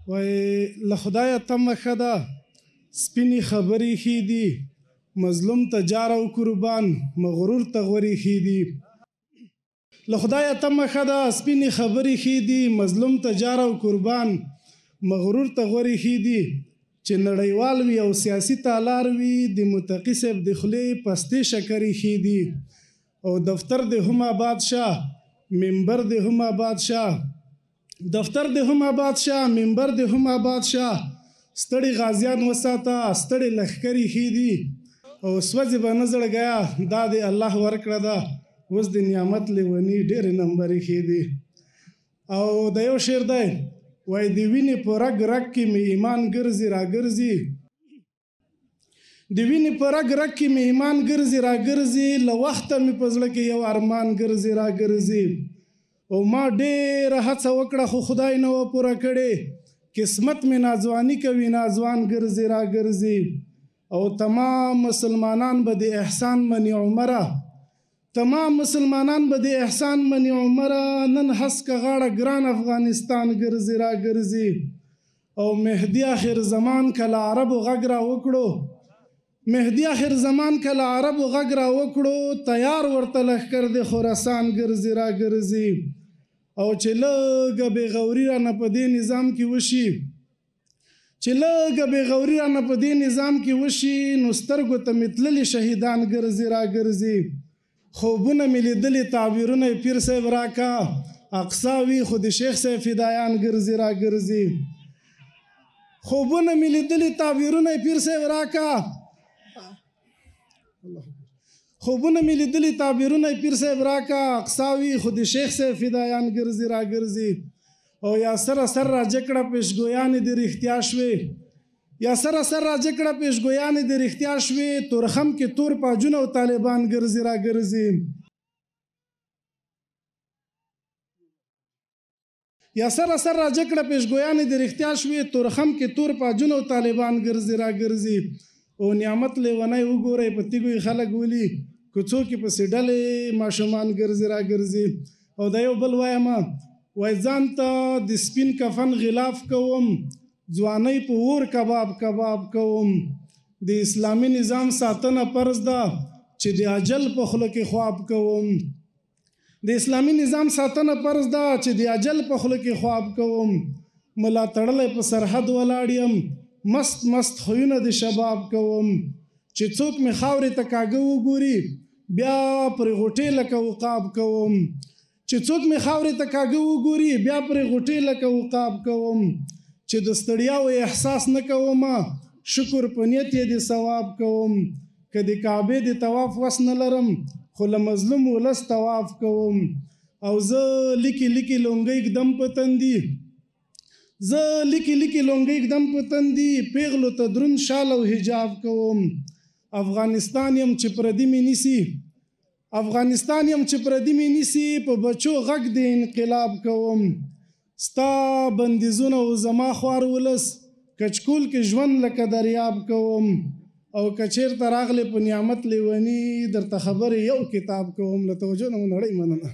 وای له خدایه تمه ښه ده سپینې خبرې ښې دي مظلوم ته جار او قربان مغرور ته غورې ښې دي له خدایه تمه ښه ده سپینې خبرې ښې دي مظلوم ته جار او قربان مغرور ته غورې ښې دي چې نړیوال وي او سیاسي تالار وي د متقي صاحب د خولې پستې شکرې ښې دي او دفتر د هم آباد شه منبر د هم آباد شه دفتر د هم آباد شه منبر د هم آباد شه ستړي غازیان وساته ستړي لښکرې ښې دي او سوځې به نه زړګیا دا د الله ورکړه ده اوس د نعمت لیوني ډېرې نمبرې ښې دي او د یو شعر دی وای د وینې په رګ رګ کې مې ایمان ګرځي راګرځي د وینې په رګ رګ کې مې ایمان ګرځي راګرځي له وخته مې په زړه کې یو ارمان ګرځي راګرځي او ما ډېره هڅه وکړه خو خدای نه و پوره کړې قسمت مې ناځواني کوي ناځوان ګرځي راګرځي او تمام مسلمانان به د احسان منی عمره تمام مسلمانان به د احسان منی عمره نن هسکه غاړه ګران افغانستان ګرځي راګرځي او مهدي آخر زمان کله عربو غږ را وکړو مهدي آخر زمان کله عربو غږ را وکړو تیار ورته لښکر د خراسان ګرځي راګرځي او چې لږه بېغوري رانه په دې نظام کې وشي چې لږه بېغوري رانه په دې نظام کې وشي نو سترګو ته مې تللي شهیدان ګرځي راګرځي خوبونه مې لیدلي تعبیرونه یې پیر صاحب راکا اقصا وي خو د شیخ صاحب فدایان ګرځي راګرځي خوبونه مې لیدلي تعبیرونه یې پیر صاحب راکا خوبونه مې لیدلي تعبیرونه یې پیر صاحب راکا اقصا وي خو د شیخ صاحب فدایان ګرځي راګرځي او یا سره سر راجه کړه پیشګویانې د رښتیا شوې یا سره سر راجه کړه پیشګویانې د رښتیا شوې تورخم کې تور پاجونه او طالبان ګرځي راګرځي یا سره سر راجه کړه پیشګویانې د رښتیا شوې تورخم کې تور پاجونه او طالبان ګرځي راګرځي او نعمت لیونی وګورئ په تیږو یې خلک ولي کوڅو کې پسې ډلې ماشومان ګرځي راګرځي او دا یو بل وایمه وای ځان ته د سپین کفن غلاف کوم ځوانۍ په اور کباب کباب کوم د اسلامي نظام ساتنه فرض ده چې د اجل په خوله کې خواب کوم د اسلامي نظام ساتنه فرض ده چې د اجل په خوله کې خواب کوم ملا تړلی په سرحد ولاړ یم مست مست خویونه د شباب کوم چې څوک مې خاورې ته کاږه وګوري بیا پرې غوټې لکه عقاب کوم چې څوک مې خاورې ته کاږه وګوري بیا پرې غوټې لکه عقاب کوم چې د ستړیاو احساس نه کوم شکر په نیت یې د ثواب کوم که د کعبې د طواف وس نه لرم خو له مظلوم ولس طواف کوم او زه لیکي لیکي لونګۍ ږدم په تندي زه لیکي لیکي لونګۍ ږدم په تندي پیغلو ته دروند شال او حجاب کوم افغانستان یم چې پردي مې نیسي افغانستان یم چې پردي مې نیسي په بچو غږ د انقلاب کوم ستا بندیزونه او زما خوار ولس کچکول کې ژوند لکه دریاب کوم او که چېرته راغلې په نعمت لیوني درته خبرې یو کتاب کوم له توجه نه مو نړۍ مننه